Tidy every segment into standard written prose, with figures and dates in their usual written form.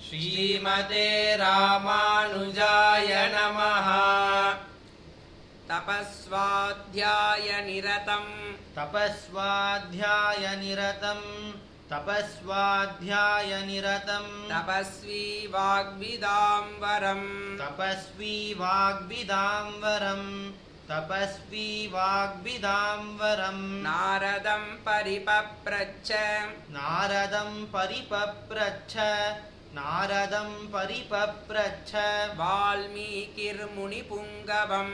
श्रीमते रामानुजाय नमः। तपस्वाध्यायनिरतं तपस्वी वाग्विदाम्बरं नारदं परिपप्रच्छ वाल्मीकिर्मुनिपुङ्गवम्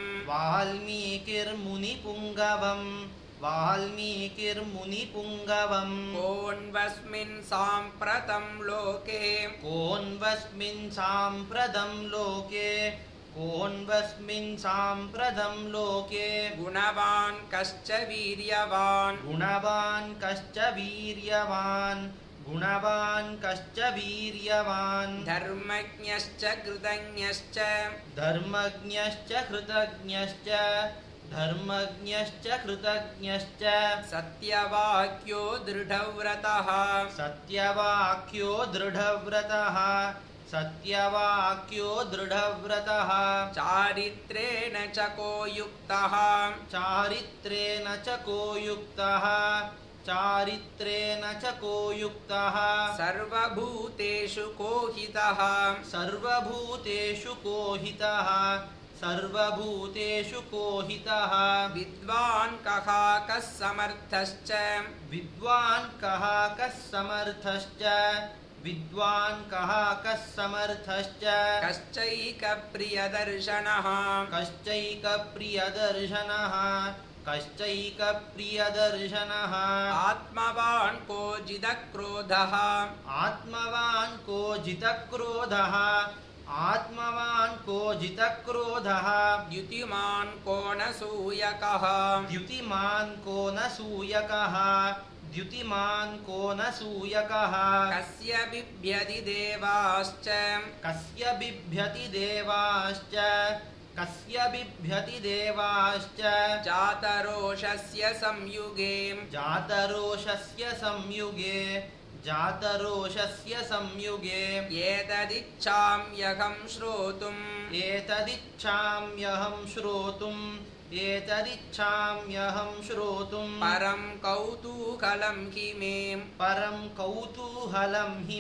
कोऽन्वस्मिन् साम्प्रतं लोके गुणवान् कश्च वीर्यवान् धर्मज्ञश्च कृतज्ञश्च सत्यवाक्यो दृढव्रतः चारित्रेण च को युक्तः सर्वभूतेषु को हितः विद्वान् कः कः समर्थश्च कश्चैकप्रियदर्शनः आत्मवान् को जितक्रोधः द्युतिमान् को न सूयकः कस्य बिभ्यति देवाश्च जातरोषस्य संयुगे एतदिच्छाम्यहं श्रोतुम् परं कौतूहलं हि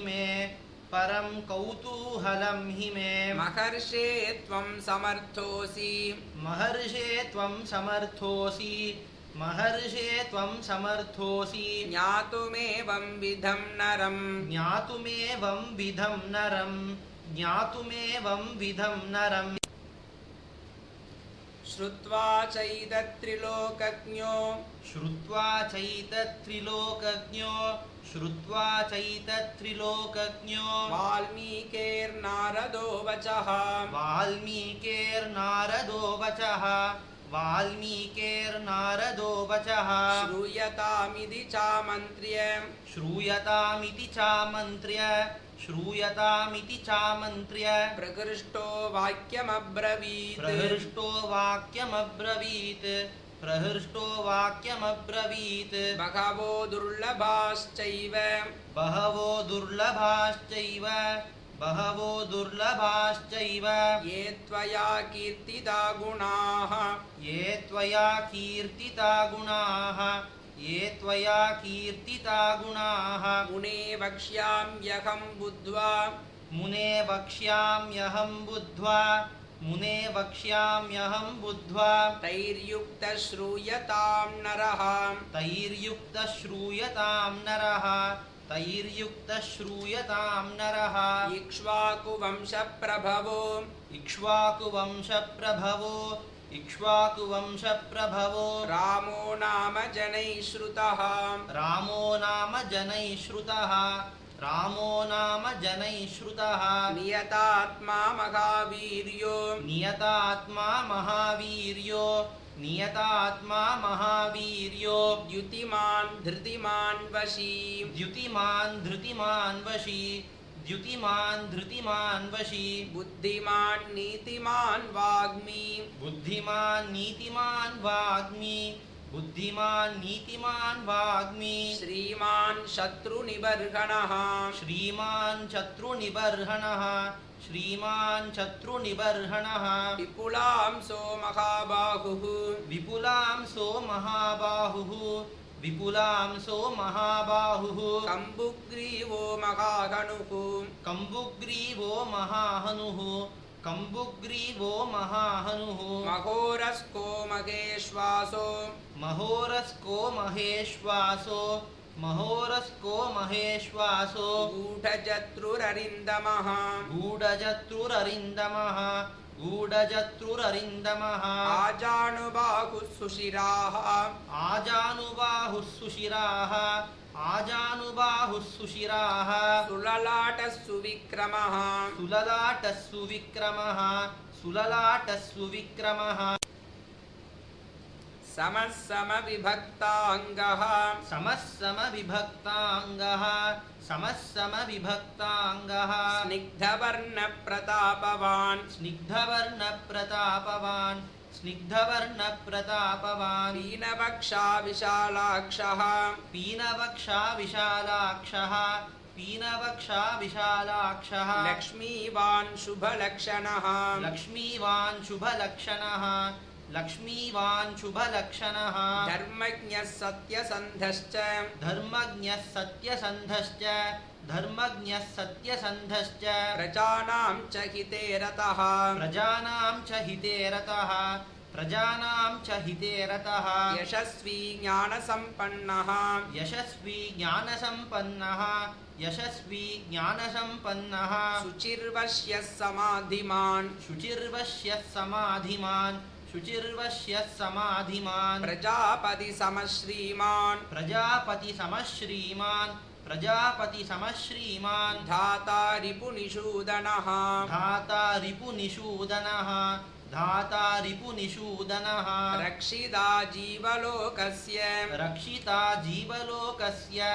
मे महर्षे त्वं समर्थोऽसि ज्ञातुमेवं विधं नरम् श्रुत्वा चैतत्रिलोकज्ञो वाल्मीकिर्नारदो वचः श्रूयतामिति चामन्त्र्य प्रहृष्टो वाक्यमब्रवीत् बहवो दुर्लभाश्चैव ये त्वया कीर्तिता गुणाः मुने वक्ष्याम्यहं बुद्ध्वा तैर्युक्तः श्रूयतां नरः इक्ष्वाकुवंशप्रभवो रामो नाम जनैः श्रुतः नियतात्मा महावीर्यो द्युतिमान् धृतिमान् वशी बुद्धिमान् नीतिमान् वाग्मी बुद्धिमान् नीतिमान् वाग्मी श्रीमान् शत्रुनिबर्हणः श्रीमान् शत्रुनिबर्हणः श्रीमान् शत्रुनिबर्हणः विपुलांसो महाबाहुः विपुलांसो महाबाहुः विपुलांसो महाबाहुः कम्बुग्रीवो महाहनुः कम्बुग्रीवो महाहनुः कम्बुग्रीवो महाहनुः महोरस्को महेश्वासो महोरस्को महेश्वासो महोरस्को महेश्वासो गूढजत्रुररिन्दमः गूढजत्रुररिन्दमः गूढजत्रुररिन्दमः आजानुबाहुः सुशिराः आजानुबाहुः सुशिराः आजानुबाहुः सुशिराः सुललाटः सुविक्रमः सुललाटः सुविक्रमः सुललाटः सुविक्रमः समः समविभक्ताङ्गः समः समविभक्ताङ्गः समः समविभक्ताङ्गः स्निग्धवर्णप्रतापवान् स्निग्धवर्णप्रतापवान् स्निग्धवर्णप्रतापवान् पीनवक्षा विशालाक्षः पीनवक्षा विशालाक्षः पीनवक्षा विशालाक्षः लक्ष्मीवान् शुभलक्षणः लक्ष्मीवान् शुभलक्षणः लक्ष्मीवान् शुभलक्षणः धर्मज्ञः सत्यसन्धश्च धर्मज्ञः सत्यसन्धश्च धर्मज्ञः सत्यसन्धश्च प्रजानां च हिते रतः प्रजानां च हिते रतः प्रजानां च हिते रतः यशस्वी ज्ञानसम्पन्नः यशस्वी ज्ञानसम्पन्नः यशस्वी ज्ञानसम्पन्नः शुचिर्वश्यः समाधिमान् शुचिर्वश्यः समाधिमान् शुचिर्वश्यः समाधिमान् प्रजापति समश्रीमान् प्रजापति समश्रीमान् प्रजापति समश्रीमान् धाता रिपुनिषूदनः धाता रिपुनिषूदनः धाता रिपुनिषूदनः रक्षिता जीवलोकस्य रक्षिता जीवलोकस्य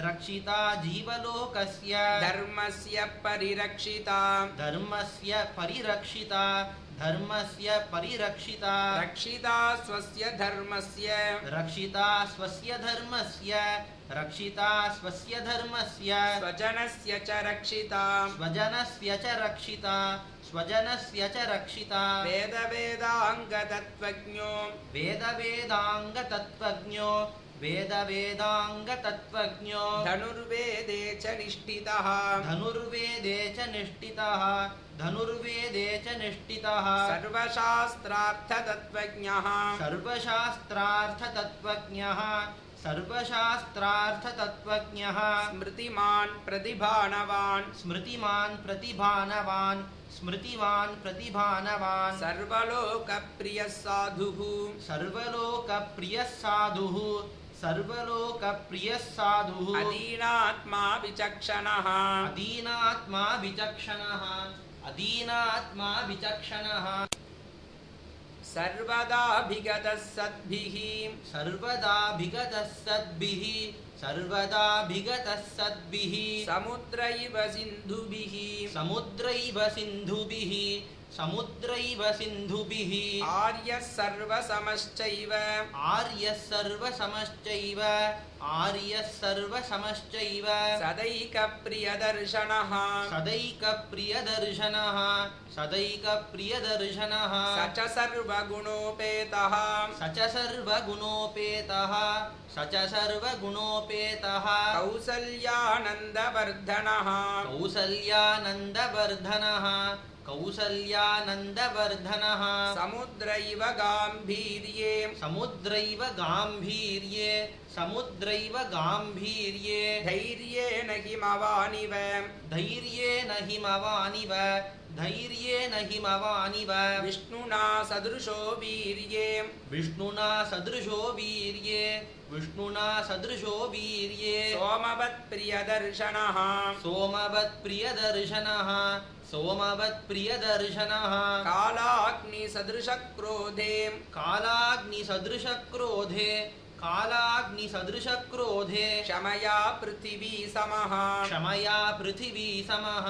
रक्षिता जीवलोकस्य धर्मस्य परिरक्षिता धर्मस्य परिरक्षिता धर्मस्य परिरक्षिता रक्षिता स्वस्य धर्मस्य रक्षिता स्वस्य धर्मस्य रक्षिता स्वस्य धर्मस्य स्वजनस्य च रक्षिता स्वजनस्य च रक्षिता स्वजनस्य च रक्षिता वेदवेदाङ्गतत्त्वज्ञो वेदवेदाङ्गतत्त्वज्ञो वेदवेदाङ्गतत्त्वज्ञो धनुर्वेदे च निष्ठितः धनुर्वेदे च निष्ठितः धनुर्वेदे च निष्ठितः सर्वशास्त्रार्थतत्त्वज्ञः सर्वशास्त्रार्थतत्त्वज्ञः सर्वशास्त्रार्थतत्त्वज्ञः स्मृतिमान् प्रतिभानवान् स्मृतिमान् प्रतिभानवान् स्मृतिवान् प्रतिभानवान् सर्वलोकप्रियः साधुः सर्वलोकप्रियः साधुः सर्वलोकप्रियः साधुः अदीनात्मा विचक्षणः अदीनात्मा विचक्षणः अदीनात्मा विचक्षणः सर्वदाभिगतः सद्भिः सर्वदाभिगतः सद्भिः सर्वदाभिगतः सद्भिः समुद्रैव सिन्धुभिः समुद्रैव सिन्धुभिः समुद्रैव सिन्धुभिः आर्यः सर्वसमश्चैव आर्यः सर्वसमश्चैव आर्यः सर्वसमश्चैव सदैकप्रियदर्शनः सदैकप्रियदर्शनः सदैकप्रियदर्शनः स च सर्वगुणोपेतः स च सर्वगुणोपेतः स च सर्वगुणोपेतः कौसल्यानन्दवर्धनः कौसल्यानन्दवर्धनः कौसल्यानन्दवर्धनः समुद्रैव गाम्भीर्ये समुद्रैव गाम्भीर्ये समुद्रैव गाम्भीर्ये धैर्येण हिमवानिव धैर्येण हिमवानिव धैर्येण हिमवानिव विष्णुना सदृशो वीर्ये विष्णुना सदृशो वीर्ये विष्णुना सदृशो वीर्ये सोमवत्प्रियदर्शनः सोमवत्प्रियदर्शनः सोमवत्प्रियदर्शनः कालाग्निसदृशक्रोधे कालाग्निसदृशक्रोधे कालाग्निसदृशक्रोधे क्षमया पृथिवी समः क्षमया पृथिवी समः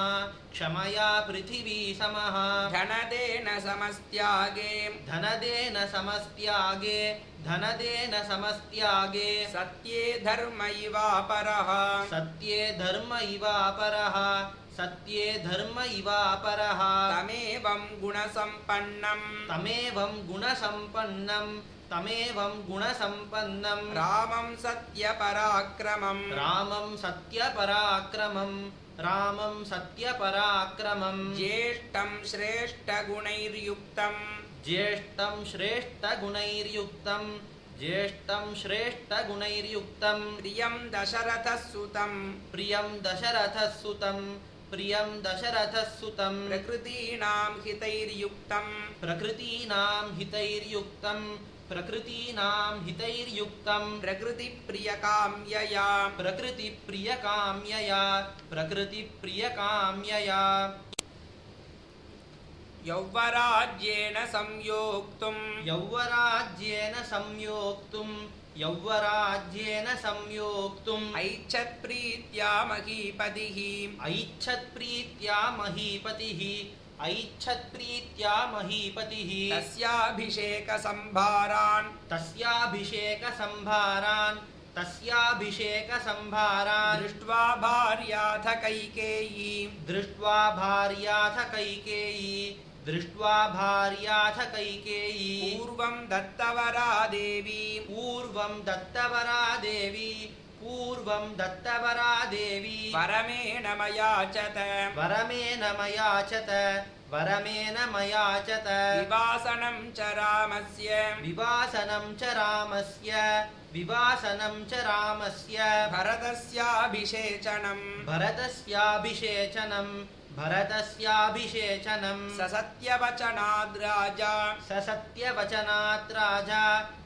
क्षमया पृथिवी समः धनदेन समस्त्यागे धनदेन समस्त्यागे धनदेन समस्त्यागे सत्ये धर्म इवापरः सत्ये धर्म इवापरः सत्ये धर्म इवापरः तमेवं गुणसम्पन्नं तमेवं गुणसम्पन्नं तमेवं गुणसम्पन्नं रामं सत्यपराक्रमं रामं सत्यपराक्रमं रामं सत्यपराक्रमं ज्येष्ठं श्रेष्ठगुणैर्युक्तं ज्येष्ठं श्रेष्ठगुणैर्युक्तं ज्येष्ठं श्रेष्ठगुणैर्युक्तं प्रियं दशरथसुतं प्रियं दशरथसुतं प्रियं दशरथसुतं प्रकृतीनां हितैर्युक्तं प्रकृतीनां हितैर्युक्तं प्रकृतीनां हितैर्युक्तं प्रकृतिप्रियकाम्यया प्रकृतिप्रियकाम्यया प्रकृतिप्रियकाम्यया यौवराज्येन संयोक्तुं यौवराज्येन संयोक्तुं यौवराज्येन संयोक्तुम् ऐच्छत्प्रीत्या महीपतिः ऐच्छत्प्रीत्या महीपतिः ऐच्छत्प्रीत्या महीपतिः तस्याभिषेकसम्भारान् तस्याभिषेकसम्भारान् तस्याभिषेकसम्भारान् दृष्ट्वा भार्याथ कैकेयी दृष्ट्वा भार्याथ कैकेयी दृष्ट्वा भार्याथ कैकेयी पूर्वं दत्तवरा देवी पूर्वं दत्तवरा देवी पूर्वं दत्तवरा देवी वरमेण मयाचत वरमेन मयाचत वरमेन मयाचत विवासनं च रामस्य विवासनं च रामस्य विवासनं च रामस्य भरतस्याभिषेचनं भरतस्याभिषेचनं भरतस्याभिषेचनं ससत्यवचनाद् राजा ससत्यवचनात् राजा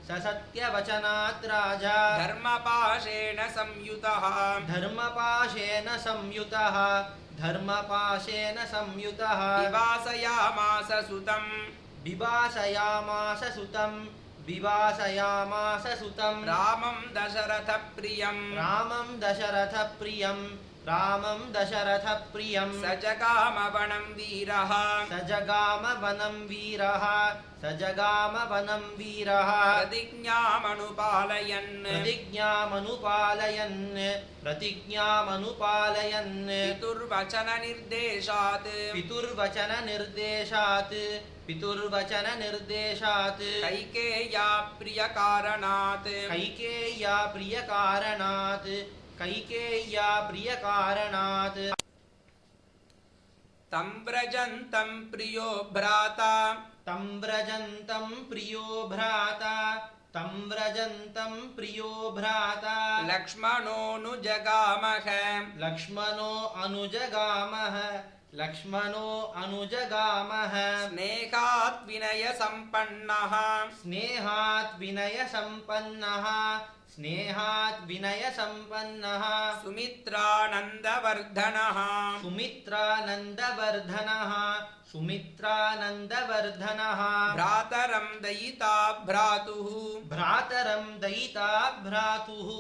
ससत्यवचनात् राजा धर्मपाशेन संयुतः धर्मपाशेन संयुतः धर्मपाशेन संयुतः विवासयामास सुतं विवासयामास सुतं विवासयामास सुतं रामं दशरथप्रियं रामं दशरथप्रियं रामं दशरथप्रियं स जगामवनं वीरः स जगाम वनं वीरः स जगाम वनं वीरः प्रतिज्ञामनुपालयन् प्रतिज्ञामनुपालयन् प्रतिज्ञामनुपालयन् पितुर्वचननिर्देशात् पितुर्वचननिर्देशात् पितुर्वचननिर्देशात् कैकेय्या प्रियकारणात् कैकेय्या प्रियकारणात् कैकेय्या प्रियकारणात् तं व्रजन्तं प्रियो भ्राता तं व्रजन्तं प्रियो भ्राता तं व्रजन्तं प्रियो भ्राता लक्ष्मणोऽनुजगामः लक्ष्मणो अनुजगामः लक्ष्मणो अनुजगामः स्नेहात् विनयसम्पन्नः स्नेहात् विनयसम्पन्नः स्नेहात् विनयसम्पन्नः सुमित्रानन्दवर्धनः सुमित्रानन्दवर्धनः सुमित्रानन्दवर्धनः भ्रातरं दयिता भ्रातुः भ्रातरं दयिता भ्रातुः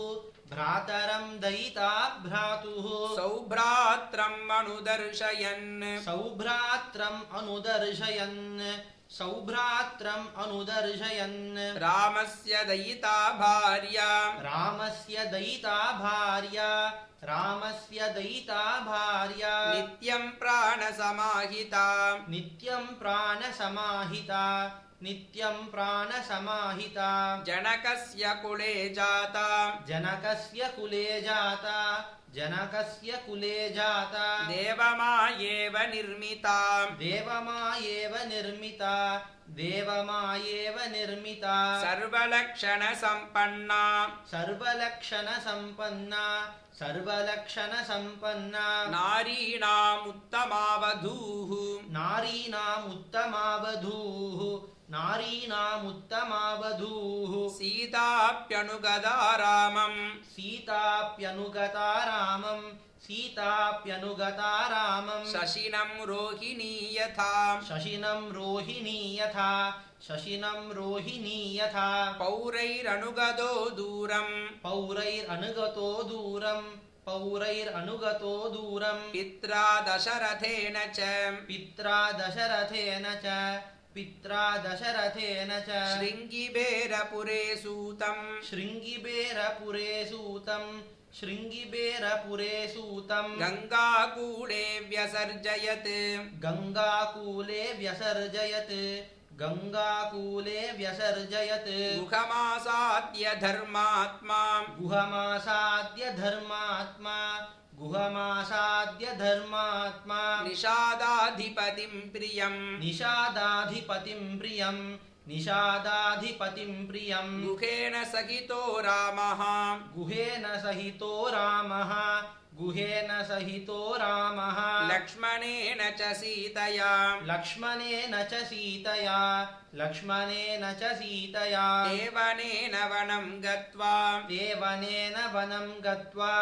भ्रातरं दयिता भ्रातुः सौभ्रात्रम् अनुदर्शयन् सौभ्रात्रम् अनुदर्शयन् सौभ्रात्रम् अनुदर्शयन् रामस्य दयिता भार्या रामस्य दयिता भार्या रामस्य दयिता भार्या नित्यं प्राणसमाहिता नित्यं प्राणसमाहिता नित्यं प्राणसमाहिता जनकस्य कुले जाता जनकस्य कुले जाता जनकस्य कुले जाता देवमायेव निर्मिता देवमायेव निर्मिता देवमायेव निर्मिता सर्वलक्षणसम्पन्ना सर्वलक्षणसम्पन्ना सर्वलक्षणसम्पन्ना नारीणामुत्तमावधूः नारीणामुत्तमावधूः नारीणामुत्तमावधूः सीताप्यनुगदा रामम् सीताप्यनुगता रामं सीताप्यनुगता रामम् शशिनं रोहिणी यथा शशिनं रोहिणी यथा शशिनं रोहिणी यथा पौरैरनुगतो दूरं पौरैरनुगतो दूरम् पौरैरनुगतो दूरम् पित्रा दशरथेन च पित्रा दशरथेन च पित्रा दशरथेन च शृङ्गिबेरपुरे सूतं शृङ्गिबेरपुरे सूतं शृङ्गिबेरपुरे सूतं गङ्गाकूले व्यसर्जयत् गङ्गाकूले व्यसर्जयत् गङ्गाकूले व्यसर्जयत् गुहमासाद्य धर्मात्मा गुहमासाद्य धर्मात्मा गुहमासाद्य धर्मात्मा निषादाधिपतिं प्रियं निषादाधिपतिं प्रियं निषादाधिपतिं प्रियं गुहेन सहितो रामः गुहेन सहितो रामः गुहेन सहितो रामः लक्ष्मणेन च सीतया लक्ष्मणेन च सीतया लक्ष्मणेन च सीतया देवनेन वनं गत्वा देवनेन वनं गत्वा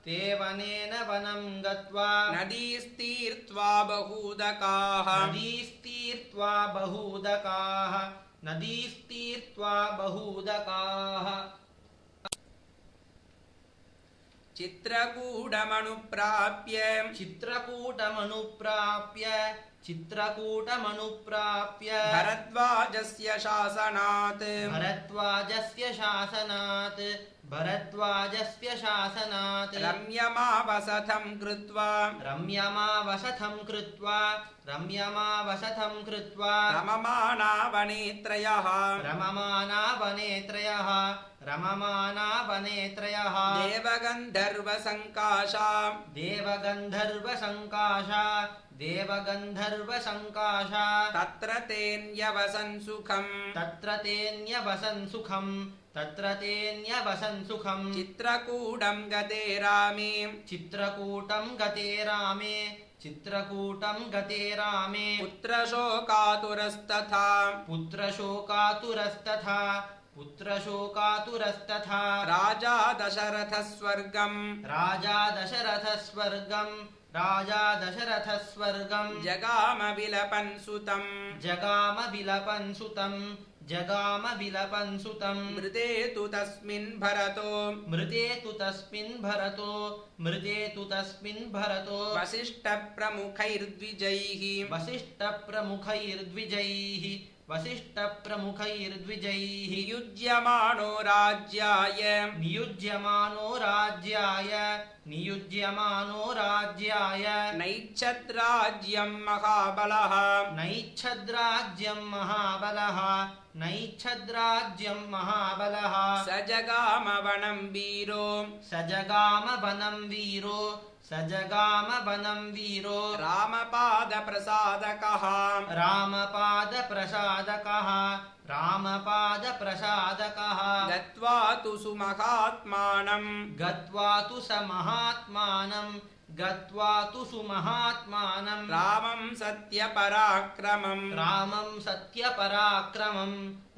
देवनेन वनं गत्वा नदीस्तीर्त्वा बहूदकाः नदीस्तीर्त्वा बहूदकाः नदीस्तीर्त्वा बहूदकाः चित्रकूटमनुप्राप्य चित्रकूटमनुप्राप्य चित्रकूटमनुप्राप्य भरद्वाजस्य शासनात् भरद्वाजस्य शासनात् भरद्वाजस्य शासनात् रम्यमावसथं कृत्वा रम्यमावसथं कृत्वा रम्यमावसथं कृत्वा रममाणा वने त्रयः रममाना वने त्रयः रममाना वने त्रयः देवगन्धर्वसङ्काशा देवगन्धर्वसङ्काशा देवगन्धर्वसङ्काशा तत्र तेऽन्यवसन् सुखम् तत्र तेऽन्यवसन् सुखम् तत्र तेऽन्यवसन् सुखम् चित्रकूटं गते रामे चित्रकूटं गते रामे चित्रकूटं गते रामे पुत्रशोकातुरस्तथा पुत्रशोकातुरस्तथा पुत्रशोकातुरस्तथा राजा दशरथः स्वर्गं राजा दशरथः स्वर्गं राजा दशरथः स्वर्गं जगाम विलपन् सुतं जगाम विलपन् सुतं जगाम विलपन् सुतं मृते तु तस्मिन् भरतो मृते तु तस्मिन् भरतो मृते तु तस्मिन् भरतो वसिष्ठप्रमुखैर्द्विजैः वसिष्ठप्रमुखैर्द्विजैः वसिष्ठप्रमुखैर्द्विजैः नियुज्यमानो राज्याय नियुज्यमानो राज्याय नियुज्यमानो राज्याय नैच्छद्राज्यं महाबलः नैच्छद्राज्यं महाबलः नैच्छद्राज्यं महाबलः स जगाम वनं वीरो स जगाम वनं वीरो स जगाम वनं वीरो रामपादप्रसादकः रामपादप्रसादकः रामपादप्रसादकः गत्वा तु सुमहात्मानं गत्वा तु स महात्मानं गत्वा तु सुमहात्मानं रामं सत्यपराक्रमं रामं सत्यपराक्रमं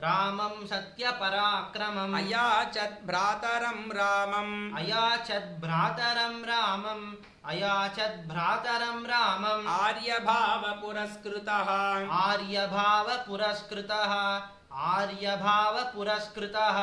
रामं सत्यपराक्रमम् अयाचत् भ्रातरं रामम् अयाचत् भ्रातरं रामम् अयाचत् भ्रातरं रामम् आर्यभावपुरस्कृतः आर्यभावपुरस्कृतः आर्यभावपुरस्कृतः